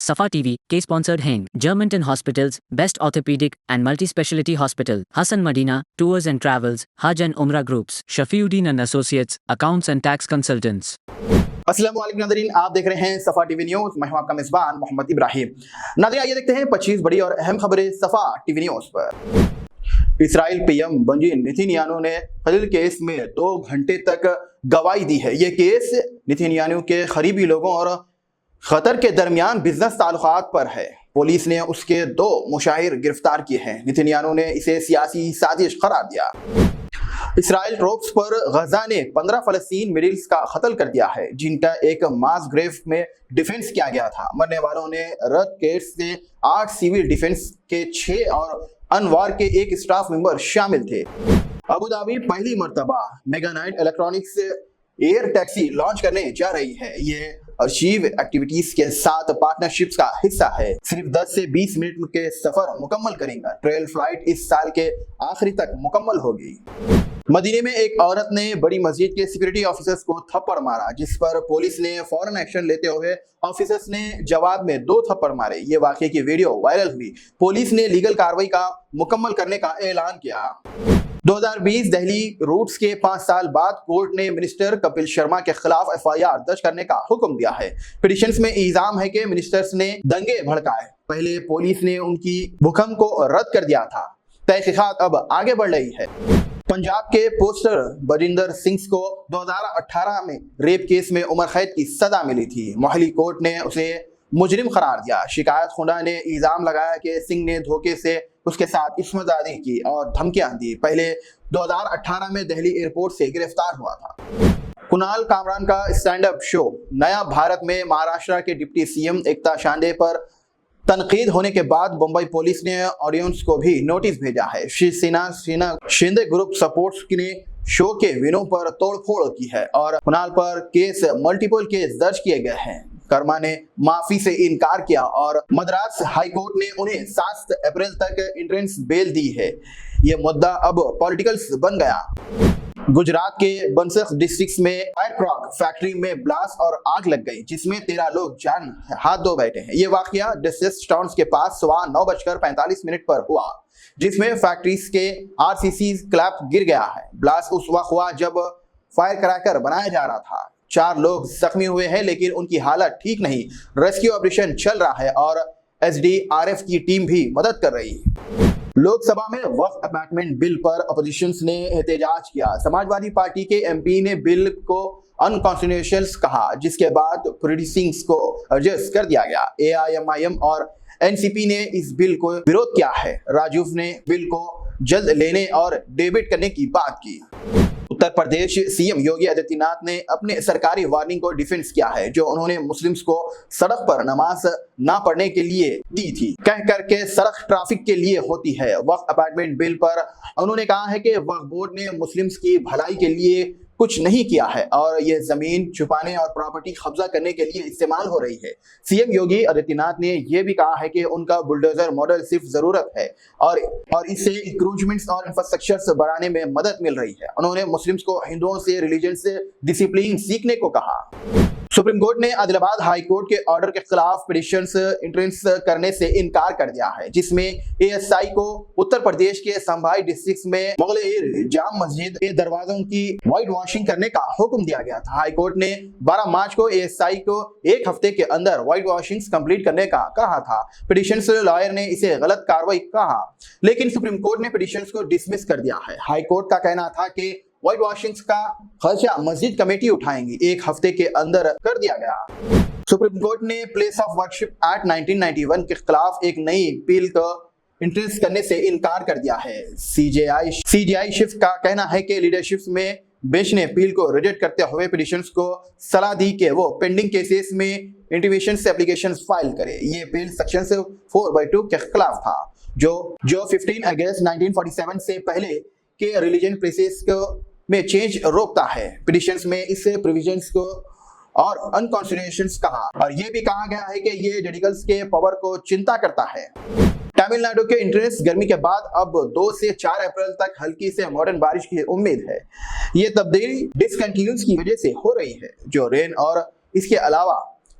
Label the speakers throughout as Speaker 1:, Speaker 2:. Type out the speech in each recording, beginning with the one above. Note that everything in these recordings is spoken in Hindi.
Speaker 1: Safa TV, K-sponsored Heng, Germantown Hospitals, Best Orthopedic and Multi-Speciality Hospital, Hassan Madina, Tours and Travels, Hajj and Umrah Groups, Shafiuddin and Associates, Accounts and Tax Consultants.
Speaker 2: अस्सलाम वालेकुम नाज़रीन, आप देख रहे हैं सफ़ा टीवी न्यूज़। मैं हूं आपका मेज़बान मोहम्मद इब्राहिम। नाज़रीन, आइए देखते हैं 25 बड़ी और अहम खबरें सफ़ा टीवी न्यूज़ पर। इस्राइल पीएम बेंजामिन नेतन्याहू ने खलील केस में 2 घंटे तक गवाही दी है। ये केस नेतन्याहू के करीबी लोगों और खतर के दरमियान बिजनेस ताल्लुकात पर है। पुलिस ने उसके 2 मुशाहिर गिरफ्तार किए हैं। नेतन्याहू ने इसे सियासी साजिश करार दिया। इसराइल ट्रोप्स पर गजा ने 15 फलस्तीन मिलिट्स का कत्ल कर दिया है, जिनका एक मास ग्रेव में डिफेंस किया गया था। मरने वालों ने रद केस से 8 सिविल डिफेंस के 6 और अनवार के 1 स्टाफ मेंबर शामिल थे। अबू धाबी पहली मर्तबा mega night electronics air taxi launch करने जा रही है। ये अर्शीव एक्टिविटीज के साथ पार्टनरशिप्स का हिस्सा है। सिर्फ 10 से 20 मिनट के सफर मुकम्मल करेगा। ट्रेल फ्लाइट इस साल के आखिरी तक मुकम्मल होगी। मदीने में एक औरत ने बड़ी मस्जिद के सिक्योरिटी ऑफिसर्स को थप्पड़ मारा, जिस पर पुलिस ने फौरन एक्शन लेते हुए ऑफिसर्स ने जवाब में 2 थप्पड़ मारे। ये वाकये की वीडियो वायरल हुई। पुलिस ने लीगल कार्रवाई का मुकम्मल करने का ऐलान किया। 2020 दिल्ली रूट्स के 5 साल बाद कोर्ट ने मिनिस्टर कपिल शर्मा के खिलाफ FIR दर्ज करने का हुक्म दिया है। पिटीशंस में इल्जाम है कि मिनिस्टर्स ने दंगे भड़काए। पहले पुलिस ने उनकी हुक्म को रद्द कर दिया था। तहकीकात अब आगे बढ़ रही है। पंजाब के पोस्टर बजिंदर सिंह को 2018 में रेप केस में उम्र कैद की सजा मिली थी। मोहाली कोर्ट ने उसे मुजरिम करार दिया। शिकायत खुदा ने इल्जाम लगाया कि सिंह ने धोखे से उसके साथ इस्मदादी की और धमकियां दी। पहले 2018 में दिल्ली एयरपोर्ट से गिरफ्तार हुआ था। कुणाल कामरान का स्टैंड अप शो नया भारत में महाराष्ट्र के डिप्टी CM एकता शिंदे पर तनकीद होने के बाद बंबई पुलिस ने ऑडियंस को भी नोटिस भेजा है। शिवसेना शिंदे ग्रुप सपोर्ट्स ने शो के विनों पर तोड़फोड़ की है और कुणाल पर मल्टीपल केस दर्ज किए गए हैं। कर्मा ने माफी से इनकार किया और मद्रास हाई कोर्ट ने उन्हें 7 अप्रैल तक इंट्रेंस बेल दी है। ये मुद्दा अब पॉलिटिकल्स बन गया। गुजरात के बंसख डिस्ट्रिक्ट में फायरक्रॉक फैक्ट्री में ब्लास्ट और आग लग गई, जिसमें 13 लोग जान हाथ धो बैठे हैं। ये वाकया डिस्ट्रिक्ट टाउन के पास 9:45 पर हुआ, जिसमें फैक्ट्रीज के RCC क्लैप गिर गया है। ब्लास्ट उस वक्त हुआ जब फायर क्रैकर बनाया जा रहा था। 4 लोग जख्मी हुए हैं, लेकिन उनकी हालत ठीक नहीं। रेस्क्यू ऑपरेशन चल रहा है और SDRF की टीम भी मदद कर रही है। लोकसभा में वक्फ अपार्टमेंट बिल पर अपोजिशन ने एहतजाज किया। समाजवादी पार्टी के MP ने बिल को अनकॉन्स्टिट्यूशनल कहा, जिसके बाद प्रोड्यूसिंग्स को एडजस्ट कर दिया गया। AIMIM और NCP ने इस बिल को विरोध किया है। राजूव ने बिल को जल्द लेने और डेबिट करने की बात की। उत्तर प्रदेश CM योगी आदित्यनाथ ने अपने सरकारी वार्निंग को डिफेंस किया है, जो उन्होंने मुस्लिम्स को सड़क पर नमाज ना पढ़ने के लिए दी थी, कह करके सड़क ट्रैफिक के लिए होती है। वक्फ अपार्टमेंट बिल पर उन्होंने कहा है कि वक्फ बोर्ड ने मुस्लिम्स की भलाई के लिए कुछ नहीं किया है और ये जमीन छुपाने और प्रॉपर्टी कब्जा करने के लिए इस्तेमाल हो रही है। CM योगी आदित्यनाथ ने यह भी कहा है कि उनका बुलडोजर मॉडल सिर्फ जरूरत है और इससे इंक्रोचमेंट्स और इंफ्रास्ट्रक्चर बढ़ाने में मदद मिल रही है। उन्होंने मुस्लिम्स को हिंदुओं से रिलीजन से डिसिप्लिन सीखने को कहा। सुप्रीम कोर्ट ने आदिलाबाद हाई कोर्ट के ऑर्डर के खिलाफ पिटीशंस इंट्रेंस करने से इनकार कर दिया है, जिसमें ASI को उत्तर प्रदेश के संभाई डिस्ट्रिक्ट में मुगल जाम मस्जिद के दरवाजों की व्हाइट वॉशिंग करने का हुक्म दिया गया था। हाई कोर्ट ने 12 मार्च को ASI को 1 हफ्ते के अंदर व्हाइट वॉशिंग कंप्लीट करने का कहा था। पिटीशंस लॉयर ने इसे गलत कार्रवाई कहा, लेकिन सुप्रीम कोर्ट ने पिटीशंस को डिसमिस कर दिया है। हाई कोर्ट का कहना था कि व्हाइट वॉशिंग का खर्चा मस्जिद कमेटी उठाएंगी। 1 हफ्ते के अंदर कर दिया गया। सुप्रीम कोर्ट ने प्लेस ऑफ वर्शिप एक्ट 1991 के खिलाफ एक नई बिल को इंट्रोड्यूस करने से इनकार कर दिया है। CJI शिफ्ट का कहना है कि लीडरशिप में बेंच ने बिल को रिजेक्ट करते हुए पिटीशंस को सलाह दी कि वो पेंडिंग केसेस में इंटीमेशन से एप्लीकेशन फाइल करे। ये बिल सेक्शन 4/2 के खिलाफ था, जो 15 अगस्त 1947 से पहले के रिलीजन प्रेसेस को में चेंज रोकता है। पिटीशंस में इस प्रोविजंस को और अनकॉन्स्टिट्यूशनल कहा और यह भी कहा गया है कि ये रेडिकल्स के पावर को चिंता करता है। तमिलनाडु के इंटेंस गर्मी के बाद अब 2 से 4 अप्रैल तक हल्की से मॉडर्न बारिश की उम्मीद है। ये तब्दीली डिसकंटिन्यूस की वजह से हो रही है, जो रेन और इसके अलावा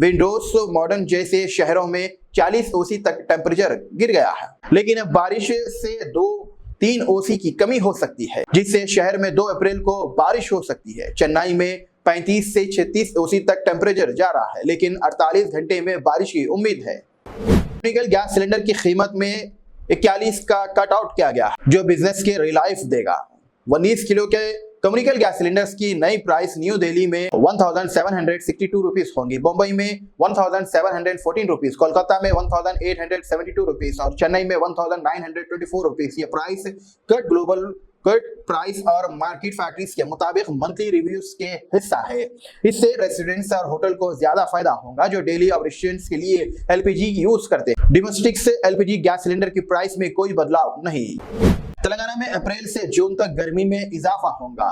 Speaker 2: विंडोज मॉडर्न जैसे शहरों में 40 ओसी तक टेम्परेचर गिर गया है, लेकिन अब बारिश से 2-3 ओसी की कमी हो सकती है, जिससे शहर में 2 अप्रैल को बारिश हो सकती है। चेन्नई में 35 से 36 ओसी तक टेम्परेचर जा रहा है, लेकिन 48 घंटे में बारिश की उम्मीद है। कम्युनिकल गैस सिलेंडर की कीमत में 41 का कट आउट किया गया, जो बिजनेस के रिलाइफ देगा। 19 किलो के कम्युनिकल गैस सिलेंडर्स की नई प्राइस न्यू दिल्ली में 1762 रुपीस होंगी, मुंबई में 1714 रुपीस, कोलकाता में 1872 रुपीस और चेन्नई में 1924 रुपीस। ये price cut global cut price और मार्केट फैक्टरीज के मुताबिक मंथली रिव्यूज के हिस्सा है। इससे रेसिडेंट्स और होटल को ज्यादा फायदा होगा जो डेली ऑपरेशंस के लिए एलपीजी यूज करते हैं। डोमेस्टिक से एलपीजी गैस सिलेंडर की प्राइस में कोई बदलाव नहीं। तेलंगाना में अप्रैल से जून तक गर्मी में इजाफा होगा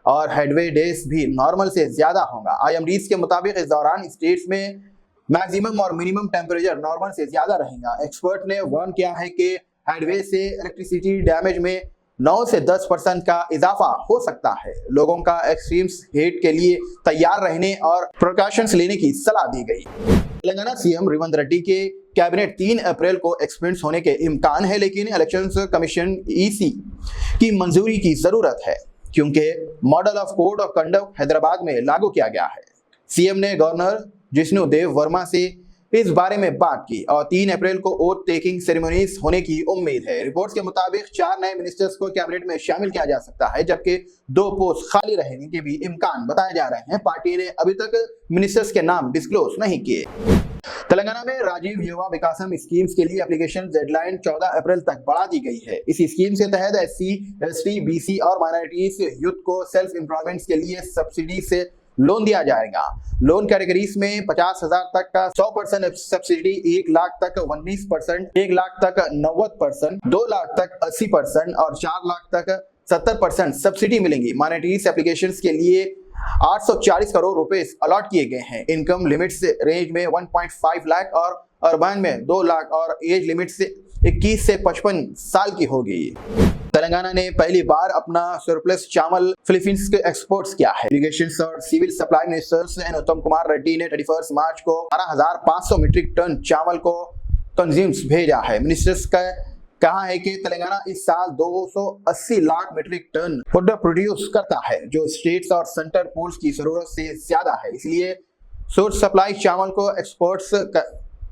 Speaker 2: और हेडवे डेज भी नॉर्मल से ज्यादा होगा। आईएमडीज के मुताबिक इस दौरान स्टेट्स में मैक्सिमम और मिनिमम टेम्परेचर नॉर्मल से ज्यादा रहेगा। एक्सपर्ट ने वार्न किया है कि हेडवे से इलेक्ट्रिसिटी डैमेज में 9 से 10% का इजाफा हो सकता है। लोगों का एक्सट्रीम्स हीट के लिए तैयार रहने और प्रिकॉशंस लेने की सलाह दी गई। तेलंगाना सीएम रेवंत रेड्डी के कैबिनेट 3 अप्रैल को एक्सपेंड होने के इम्कान है, लेकिन इलेक्शंस कमीशन ईसी की मंजूरी की जरूरत है क्योंकि model of code of conduct Hyderabad में लागू किया गया है। सीएम ने गवर्नर जिष्णु देव वर्मा से इस बारे में बात की और 3 अप्रैल को ओथ टेकिंग सेरेमनीज होने की उम्मीद है। रिपोर्ट्स के मुताबिक 4 नए मिनिस्टर्स को कैबिनेट में शामिल किया जा सकता है, जबकि 2 पोस्ट खाली रहने के भी इम्कान बताए जा रहे हैं। पार्टी ने अभी तक मिनिस्टर्स के नाम डिस्क्लोज नहीं किए। तेलंगाना में राजीव युवा विकासम स्कीम्स के लिए एप्लीकेशन डेडलाइन 14 अप्रैल तक बढ़ा दी गई है। इस स्कीम के तहत एससी, एसटी, बीसी और माइनॉरिटीज यूथ को सेल्फ एम्प्लॉयमेंट के लिए सब्सिडी से लोन दिया जाएगा। लोन कैटेगरीज में 50,000 तक का 100% सब्सिडी, 1 लाख तक 19%, 1 लाख तक 90%, 2 लाख तक 80% और 4 लाख तक 70% सब्सिडी मिलेंगी। माइनॉरिटीज एप्लीकेशंस के लिए 840 करोड़ रुपए अलॉट किए गए हैं। इनकम लिमिट्स रेंज में 1.5 लाख और अर्बन में 2 लाख और एज लिमिट से 21 से 55 साल की होगी। तेलंगाना ने पहली बार अपना सरप्लस चावल फिलीपींस के एक्सपोर्ट्स किया है। इरिगेशन और सिविल सप्लाई मिनिस्टर उत्तम कुमार रेड्डी ने 31 मार्च को 12,500 मीट्रिक टन चावल को कंज्यूम्स भेजा है। मिनिस्टर्स का कहा है कि तेलंगाना इस साल 280 lakh metric ton food produce करता है, जो स्टेट्स और सेंटर पूल्स की जरूरत से ज्यादा है। इसलिए सोर्स सप्लाई चावल को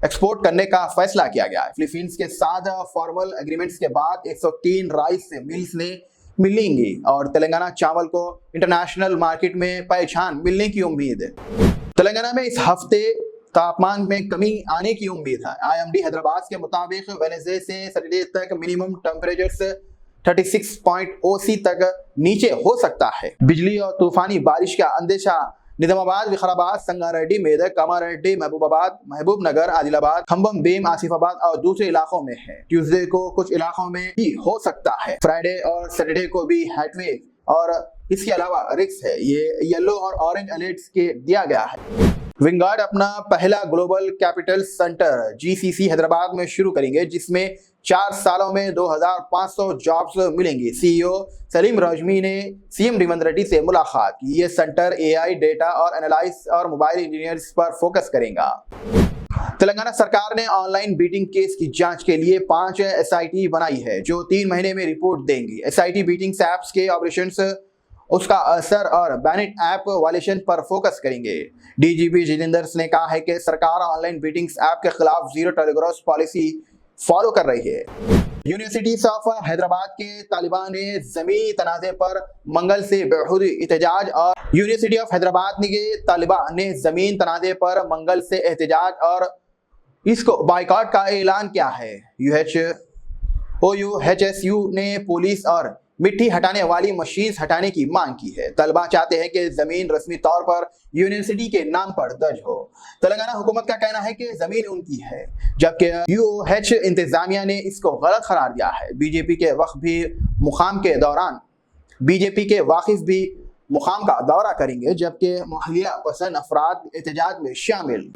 Speaker 2: एक्सपोर्ट करने का फैसला किया गया है। फिलीपींस के साथ फॉर्मल एग्रीमेंट्स के बाद 103 राइस मिल्स ने मिलेंगी और तेलंगाना चावल को इंटरनेशनल मार्केट में पहचान मिलने की उम्मीद है। तेलंगाना में इस हफ्ते तापमान में कमी आने की उम्मीद है। आईएमडी हैदराबाद के मुताबिक वेडनेसडे से सैटरडे तक मिनिमम टेम्परेचर 36 ओसी तक नीचे हो सकता है। बिजली और तूफानी बारिश का अंदेशा निजामाबाद, विकाराबाद, संगारेड्डी, मेदक, कामारेड्डी, महबूबाबाद, महबूबनगर, आदिलाबाद, खम्बम, बेम, आसिफाबाद और दूसरे इलाकों में है। ट्यूसडे को कुछ इलाकों में भी हो सकता है। फ्राइडे और सैटरडे को भी हेटवे और इसके अलावा रिस्क है। ये येलो और ऑरेंज अलर्ट्स के दिया गया है। विंगार्ड अपना पहला global capital centre GCC Hyderabad में शुरू करेंगे, जिसमें 4 सालों में 2,500 जॉब्स मिलेंगी। CEO सलीम राजमी ने सीएम रेवंत रेड्डी से मुलाकात की। ये सेंटर AI, डेटा और एनालिसिस और मोबाइल इंजीनियर्स पर फोकस करेगा। तेलंगाना सरकार ने ऑनलाइन बीटिंग केस की जांच के लिए 5 SIT बनाई है, जो 3 महीने में रिपोर्ट देंगी। SIT बीटिंग ऐप्स के ऑपरेशंस, उसका असर और बैनेट ऐप वायलेशन पर फोकस करेंगे। DGP जितेंद्र ने कहा है कि सरकार ऑनलाइन बीटिंग ऐप के खिलाफ जीरो टॉलरेंस पॉलिसी फॉलो कर रही है। यूनिवर्सिटी ऑफ हैदराबाद के तालिबान ने जमीनी तनाज़े पर मंगल से बेहूदी एहतजाज और यूनिवर्सिटी ऑफ हैदराबाद के तालिबान ने जमीन तनाज़े पर मंगल से एहतजाज और इसको बाइकआउट का ऐलान किया है। OUHSU ने पुलिस और मिट्टी हटाने वाली मशीन हटाने की मांग की है। तलबा चाहते हैं कि जमीन रस्मी तौर पर यूनिवर्सिटी के नाम पर दर्ज हो। तेलंगाना हुकूमत का कहना है कि जमीन उनकी है, जबकि UOH इंतजामिया ने इसको गलत करार दिया है। बीजेपी के वाकिफ भी मुकाम का दौरा करेंगे, जबकि मोहल्ला पसंद अफराद एहतजाज में शामिल।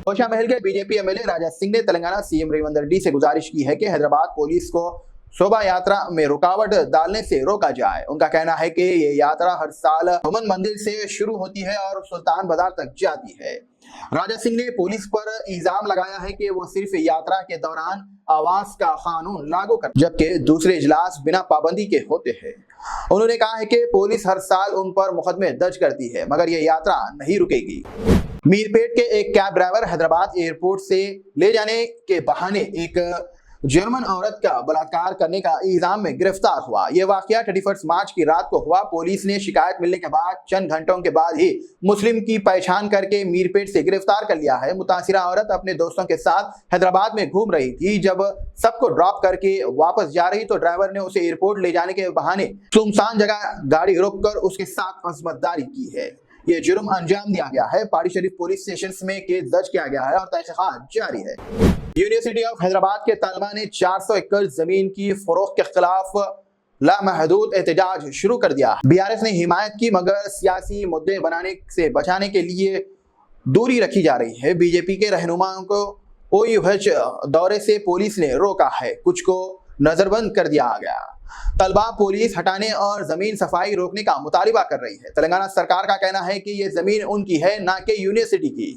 Speaker 2: कोशा महल के बीजेपी MLA राजा सिंह ने तेलंगाना CM रेवंत रेड्डी से गुजारिश की है कि हैदराबाद पुलिस को शोभा यात्रा में रुकावट डालने से रोका जाए। उनका कहना है कि ये यात्रा हर साल हुमन मंदिर से शुरू होती है और सुल्तान बाजार तक जाती है। राजा सिंह ने पुलिस पर इल्जाम लगाया है कि वो सिर्फ यात्रा के दौरान आवास का कानून लागू कर, जबकि दूसरे इजलास बिना पाबंदी के होते हैं। उन्होंने कहा है कि पुलिस हर साल उन पर मुकदमे दर्ज करती है, मगर ये यात्रा नहीं रुकेगी। मीरपेट के एक कैब ड्राइवर हैदराबाद एयरपोर्ट से ले जाने के बहाने एक जर्मन औरत का बलात्कार करने का इल्जाम में गिरफ्तार हुआ। यह वाकया 31 मार्च की रात को हुआ। पुलिस ने शिकायत मिलने के बाद चंद घंटों के बाद ही मुस्लिम की पहचान करके मीरपेट से गिरफ्तार कर लिया है। मुतासिरा औरत अपने दोस्तों के साथ हैदराबाद में घूम रही थी। जब सबको ड्रॉप करके वापस जा रही तो ड्राइवर ने उसे एयरपोर्ट ले जाने के बहाने सुनसान जगह गाड़ी रोककर उसके साथ अजमतदारी की है। ये जुर्म अंजाम दिया गया है। पहाड़ी शरीफ पुलिस स्टेशन में केस दर्ज किया गया है और तहकीकात जारी है। यूनिवर्सिटी ऑफ हैदराबाद के तलबा ने 400 एकड़ जमीन की फरोख्त के खिलाफ लामहदूद एहतजाज शुरू कर दिया। बीआरएस ने हिमायत की, मगर सियासी मुद्दे बनाने से बचाने के लिए दूरी रखी जा रही है। बीजेपी के रहनुमाओं को OUH दौरे से पुलिस ने रोका है, कुछ को नजरबंद कर दिया गया। तलबा पुलिस हटाने और जमीन सफाई रोकने का मुतालिबा कर रही है। तेलंगाना सरकार का कहना है कि ये जमीन उनकी है, ना कि यूनिवर्सिटी की।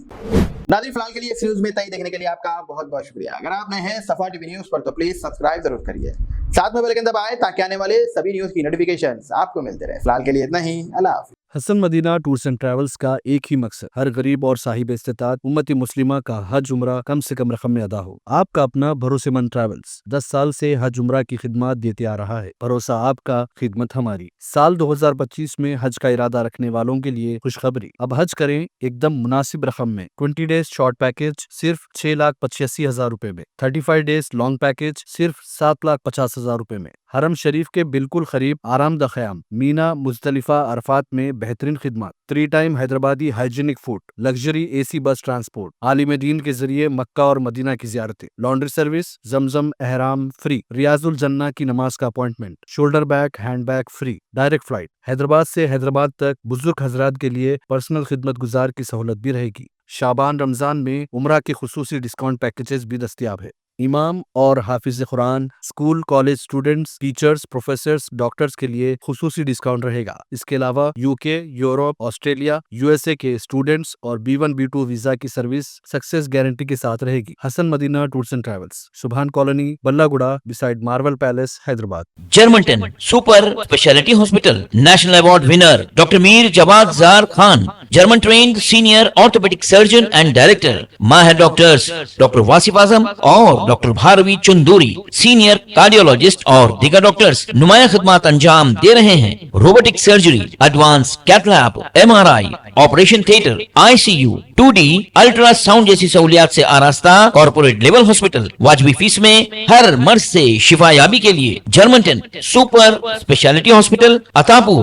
Speaker 2: नाज़रीन, फिलहाल के लिए इस न्यूज में तय देखने के लिए आपका बहुत बहुत शुक्रिया। अगर आप नए हैं सफा टीवी न्यूज पर तो प्लीज सब्सक्राइब जरूर करिए, साथ में बेल आइकन दबाएं ताकि आने वाले सभी न्यूज की नोटिफिकेशंस आपको मिलते रहे। फिलहाल के लिए इतना ही। अल्लाह हाफिज़।
Speaker 3: Hasan Madina tours and travels का एक ही मकसद, हर गरीब और साहिब इस्तेताअत उम्मती मुस्लिमा का हज उम्रा कम से कम रकम में अदा हो। आपका अपना भरोसेमंद ट्रैवल्स 10 साल से हज उम्रा की खिदमत देते आ रहा है। भरोसा आपका, खिदमत हमारी। साल 2025 में हज का इरादा रखने वालों के लिए खुशखबरी, अब हज करें एकदम मुनासिब रकम में। 20 डेज शॉर्ट पैकेज सिर्फ 6,85,000 रुपए में, 35 डेज लॉन्ग पैकेज सिर्फ 7,50,000 रुपए में। हरम शरीफ के बिल्कुल करीब आरामदा ख़याम, मीना, मुज़दलिफा, अरफात में बेहतरीन खिदमत, 3 time Hyderabadi hygienic food, luxury AC बस ट्रांसपोर्ट, आलिम दीन के जरिए मक्का और मदीना की ज़ियारतें, लॉन्ड्री सर्विस, जमजम एहराम फ्री, रियाजुल जन्ना की नमाज का appointment, shoulder bag, hand bag free, direct flight. Hyderabad से हैदराबाद तक बुजुर्ग हजरात के लिए पर्सनल खिदमत गुजार की सहूलत भी रहेगी। शाबान रमजान में उम्रा के खुसूसी डिस्काउंट पैकेजेस भी दस्तयाब है। इमाम और हाफिज Quran, school college students, teachers, professors, doctors के लिए खुसूसी डिस्काउंट रहेगा। इसके अलावा UK, यूरोप, ऑस्ट्रेलिया, USA के स्टूडेंट्स और B1 B2 वीजा की सर्विस सक्सेस गारंटी के साथ रहेगी। Hasan Madina tours and travels, Subhan colony, Ballaguda, beside Marvel palace, Hyderabad.
Speaker 4: Germanton super speciality hospital, national award winner doctor Mir Jawad Jar Khan, German trained senior orthopedic surgeon and director, माहिर डॉक्टर्स डॉक्टर वासिफ आजम और doctor Bharvi Chanduri, senior cardiologist और दीगर डॉक्टर्स नुमाया खिदमत अंजाम दे रहे हैं। Robotic surgery, advance cath lab, MRI, operation theatre, ICU, 2D ultrasound जैसी सहूलियात से आरास्ता कॉर्पोरेट लेवल हॉस्पिटल। वाजबी फीस में हर मर्ज से शिफायाबी के लिए Germanton super speciality hospital, Attapur,